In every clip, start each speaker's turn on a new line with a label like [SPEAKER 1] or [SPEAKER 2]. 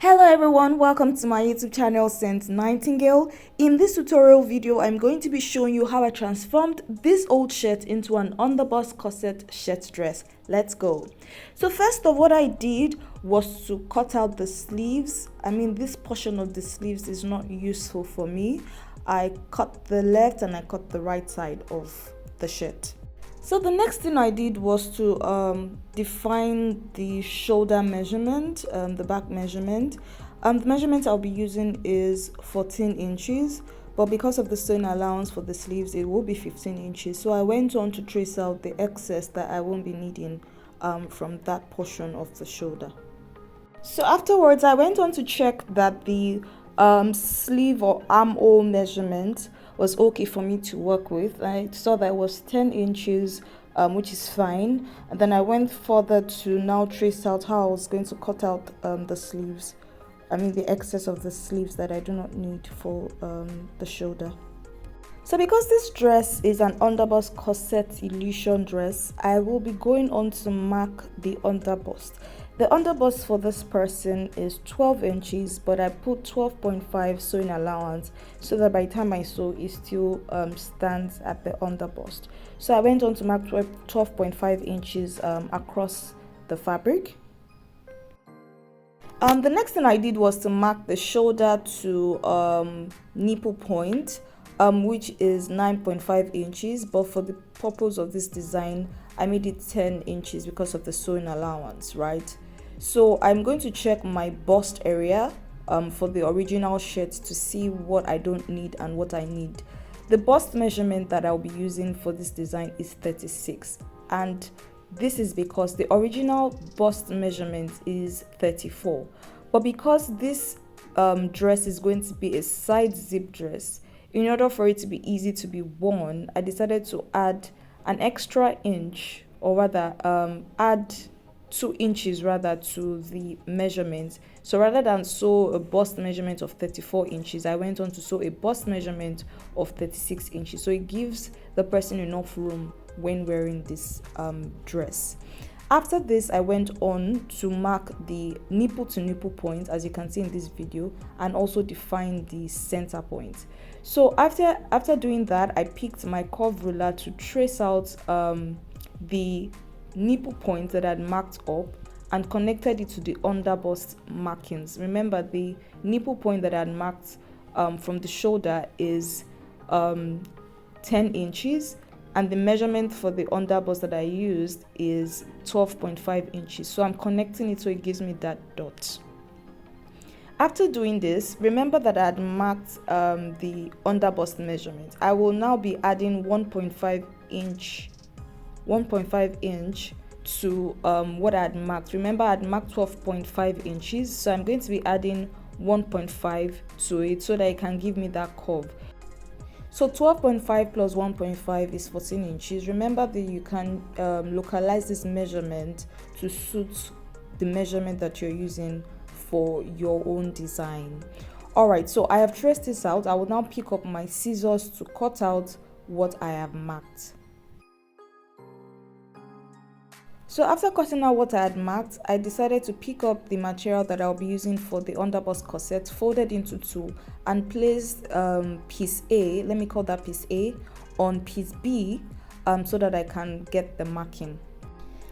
[SPEAKER 1] Hello everyone, welcome to my YouTube channel Saint Nightingale. In this tutorial video, I'm going to be showing you how I transformed this old shirt into an underbust corset shirt dress. Let's go. So first of what I did was to cut out the sleeves. This portion of the sleeves is not useful for me. I cut the left and I cut the right side of the shirt. So the next thing I did was to define the shoulder measurement, the back measurement. The measurement I'll be using is 14 inches, but because of the sewing allowance for the sleeves, it will be 15 inches. So I went on to trace out the excess that I won't be needing from that portion of the shoulder. So afterwards, I went on to check that the sleeve or armhole measurement was okay for me to work with. I saw that it was 10 inches, which is fine. And then I went further to now trace out how I was going to cut out the sleeves. The excess of the sleeves that I do not need for the shoulder. So because this dress is an underbust corset illusion dress, I will be going on to mark the underbust. The underbust for this person is 12 inches, but I put 12.5 sewing allowance so that by the time I sew, it still stands at the underbust. So I went on to mark 12.5 inches across the fabric. The next thing I did was to mark the shoulder to nipple point, which is 9.5 inches, but for the purpose of this design, I made it 10 inches because of the sewing allowance, right? So I'm going to check my bust area for the original shirt to see what I don't need and what I need. The bust measurement that I'll be using for this design is 36, and this is because the original bust measurement is 34. But because this dress is going to be a side zip dress, in order for it to be easy to be worn, I decided to add an extra inch, or rather add 2 inches rather to the measurement. So rather than sew a bust measurement of 34 inches, I went on to sew a bust measurement of 36 inches. So it gives the person enough room when wearing this dress. After this, I went on to mark the nipple to nipple point, as you can see in this video, and also define the center point. So after doing that, I picked my curve ruler to trace out the nipple point that I had marked up and connected it to the underbust markings. Remember, the nipple point that I had marked from the shoulder is 10 inches, and the measurement for the underbust that I used is 12.5 inches. So I'm connecting it so it gives me that dot. After doing this, remember that I had marked the underbust measurement. I will now be adding 1.5 inch to what I had marked. Remember, I had marked 12.5 inches, so I'm going to be adding 1.5 to it so that it can give me that curve. So 12.5 plus 1.5 is 14 inches. Remember that you can localize this measurement to suit the measurement that you're using for your own design. Alright, so I have traced this out. I will now pick up my scissors to cut out what I have marked. So after cutting out what I had marked, I decided to pick up the material that I'll be using for the underbust corset, folded into two, and placed piece A, let me call that piece A, on piece B so that I can get the marking.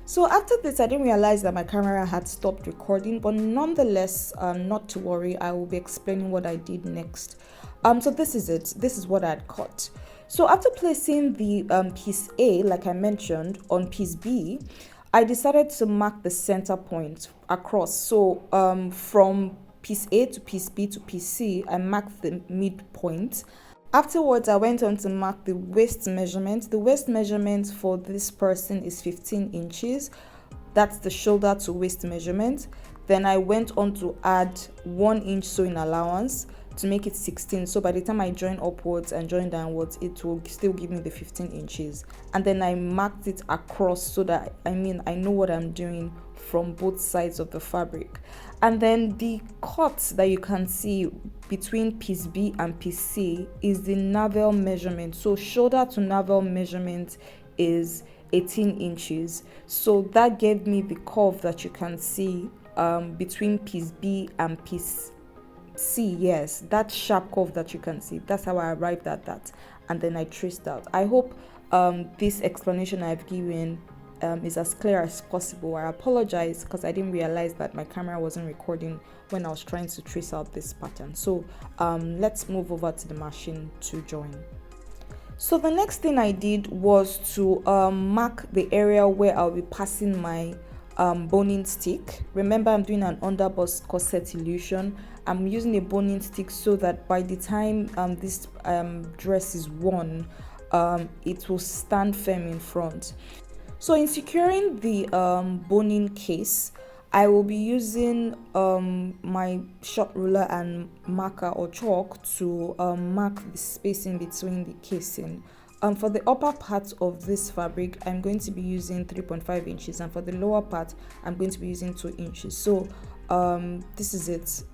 [SPEAKER 1] So after this, I didn't realize that my camera had stopped recording, but nonetheless, not to worry, I will be explaining what I did next. So this is it. This is what I had cut. So after placing the piece A, like I mentioned, on piece B, I decided to mark the center point across. So from piece A to piece B to piece C, I marked the midpoint. Afterwards, I went on to mark the waist measurement. The waist measurement for this person is 15 inches. That's the shoulder to waist measurement. Then I went on to add 1 inch sewing allowance to make it 16. So by the time I join upwards and join downwards, it will still give me the 15 inches. And then I marked it across so that I know what I'm doing from both sides of the fabric. And then the cut that you can see between piece B and piece C is the navel measurement. So shoulder to navel measurement is 18 inches. So that gave me the curve that you can see between piece B and piece C. Yes, that sharp curve that you can see, that's how I arrived at that, and then I traced out. I hope this explanation I've given is as clear as possible. I apologize because I didn't realize that my camera wasn't recording when I was trying to trace out this pattern. So let's move over to the machine to join. So the next thing I did was to mark the area where I'll be passing my boning stick. Remember, I'm doing an underbust corset illusion. I'm using a boning stick so that by the time this dress is worn, it will stand firm in front. So in securing the boning case, I will be using my short ruler and marker or chalk to mark the spacing between the casing. For the upper part of this fabric, I'm going to be using 3.5 inches, and for the lower part, I'm going to be using 2 inches. So this is it.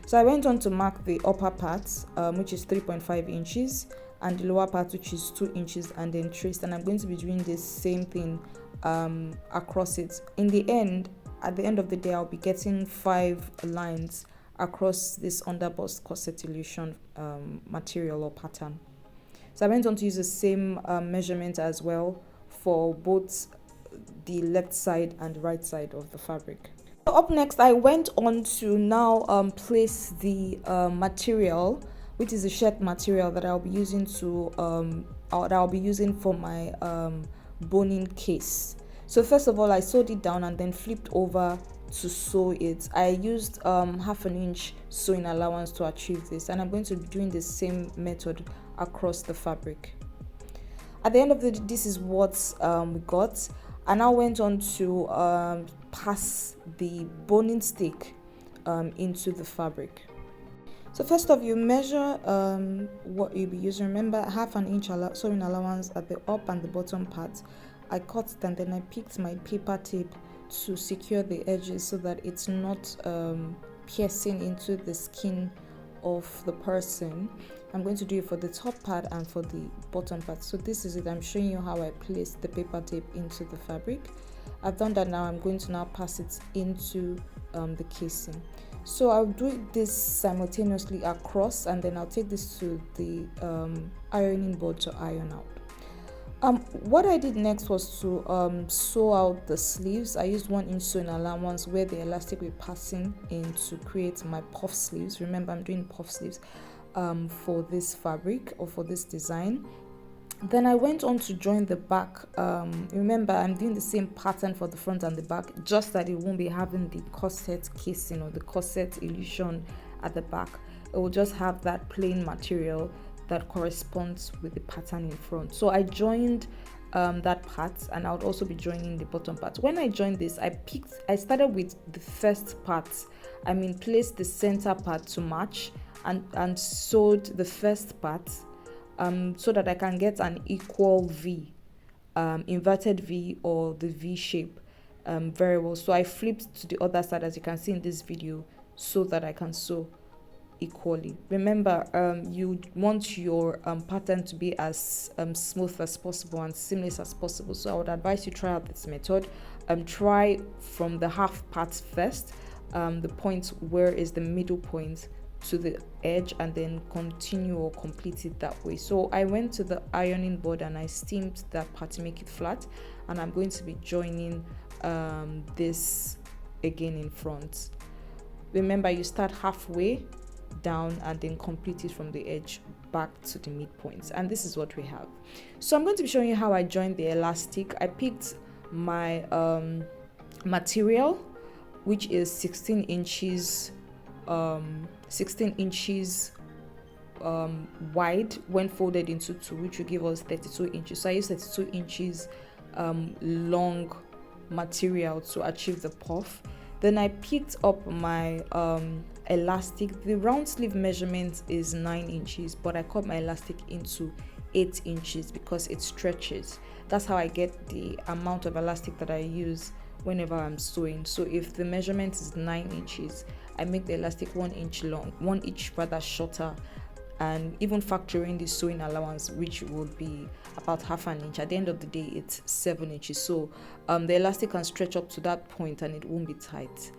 [SPEAKER 1] So I went on to mark the upper part, which is 3.5 inches, and the lower part, which is 2 inches, and then traced. And I'm going to be doing the same thing across it. In the end, at the end of the day, I'll be getting 5 lines across this underbust corset illusion material or pattern. So I went on to use the same measurement as well for both the left side and right side of the fabric. So up next, I went on to now place the material, which is the shirt material that I'll be using to that I'll be using for my boning case. So first of all, I sewed it down and then flipped over to sew it. I used 1/2 inch sewing allowance to achieve this, and I'm going to be doing the same method across the fabric. At the end of the day, this is what we got. I now went on to pass the boning stick into the fabric. So first off, you measure what you'll be using. Remember, 1/2 inch sewing allowance at the up and the bottom part. I cut it and then I picked my paper tape to secure the edges so that it's not piercing into the skin of the person. I'm going to do it for the top part and for the bottom part. So this is it. I'm showing you how I placed the paper tape into the fabric. I've done that. Now I'm going to now pass it into the casing. So I'll do this simultaneously across, and then I'll take this to the ironing board to iron out. What I did next was to sew out the sleeves. I used 1 inch sewing allowance where the elastic will be passing in to create my puff sleeves. Remember, I'm doing puff sleeves for this fabric or for this design. Then I went on to join the back. Remember, I'm doing the same pattern for the front and the back, just that it won't be having the corset casing or the corset illusion at the back. It will just have that plain material that corresponds with the pattern in front. So I joined that part, and I would also be joining the bottom part. When I joined this, I started with the first part. Placed the center part to match and sewed the first part so that I can get an equal V, inverted V or the V shape very well. So I flipped to the other side, as you can see in this video, so that I can sew equally. Remember, you want your pattern to be as smooth as possible and seamless as possible. So I would advise you try out this method. Try from the half part first, the point where is the middle point to the edge, and then continue or complete it that way. So I went to the ironing board and I steamed that part to make it flat, and I'm going to be joining this again in front. Remember, you start halfway down and then complete it from the edge back to the midpoint, and this is what we have. So I'm going to be showing you how I joined the elastic. I picked my material, which is 16 inches wide when folded into 2, which will give us 32 inches. So I used 32 inches long material to achieve the puff. Then I picked up my elastic. The round sleeve measurement is 9 inches, but I cut my elastic into 8 inches because it stretches. That's how I get the amount of elastic that I use whenever I'm sewing. So if the measurement is 9 inches, I make the elastic 1 inch long, 1 inch rather shorter, and even factoring the sewing allowance, which would be about half an inch. At the end of the day, it's 7 inches. So the elastic can stretch up to that point and it won't be tight.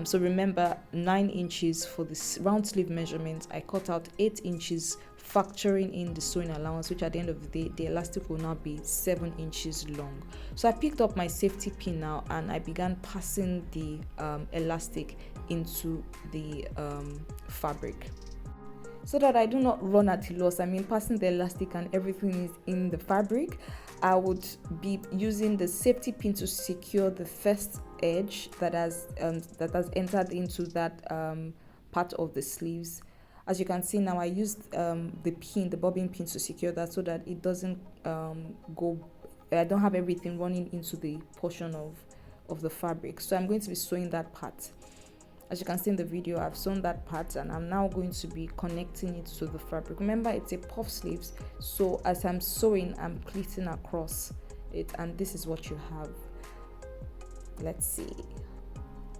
[SPEAKER 1] So remember, 9 inches for this round sleeve measurement. I cut out 8 inches, factoring in the sewing allowance, which at the end of the day, the elastic will now be 7 inches long. So I picked up my safety pin now and I began passing the elastic into the fabric, so that I do not run at a loss. I mean, passing the elastic and everything is in the fabric. I would be using the safety pin to secure the first edge that has entered into that part of the sleeves. As you can see now, I used the bobbin pin to secure that, so that it doesn't go. I don't have everything running into the portion of the fabric. So I'm going to be sewing that part. As you can see in the video, I've sewn that part and I'm now going to be connecting it to the fabric. Remember, it's a puff sleeves, so as I'm sewing, I'm pleating across it, and this is what you have. Let's see.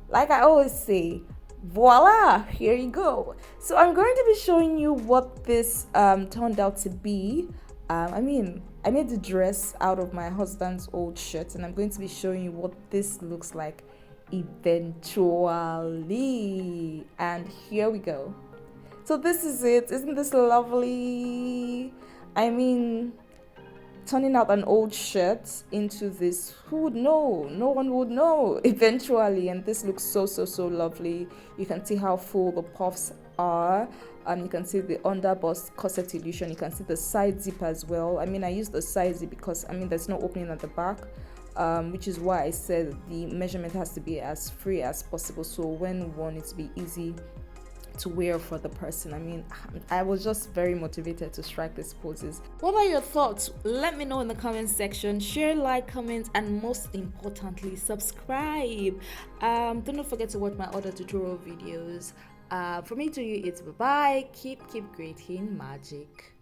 [SPEAKER 1] Like I always say, voila, here you go. So I'm going to be showing you what this turned out to be. I made the dress out of my husband's old shirt, and I'm going to be showing you what this looks like eventually. And here we go. So this is it. Isn't this lovely? I mean, turning out an old shirt into this, who would know? No one would know eventually. And this looks so lovely. You can see how full the puffs are. You can see the underbust corset illusion. You can see the side zip as well. I mean, I used the side zip because there's no opening at the back. Which is why I said the measurement has to be as free as possible, so when worn it to be easy to wear for the person. I was just very motivated to strike these poses. What are your thoughts? Let me know in the comment section. Share, like, comment, and most importantly, subscribe. Do not forget to watch my other tutorial videos. From me to you, it's bye-bye. Keep creating magic.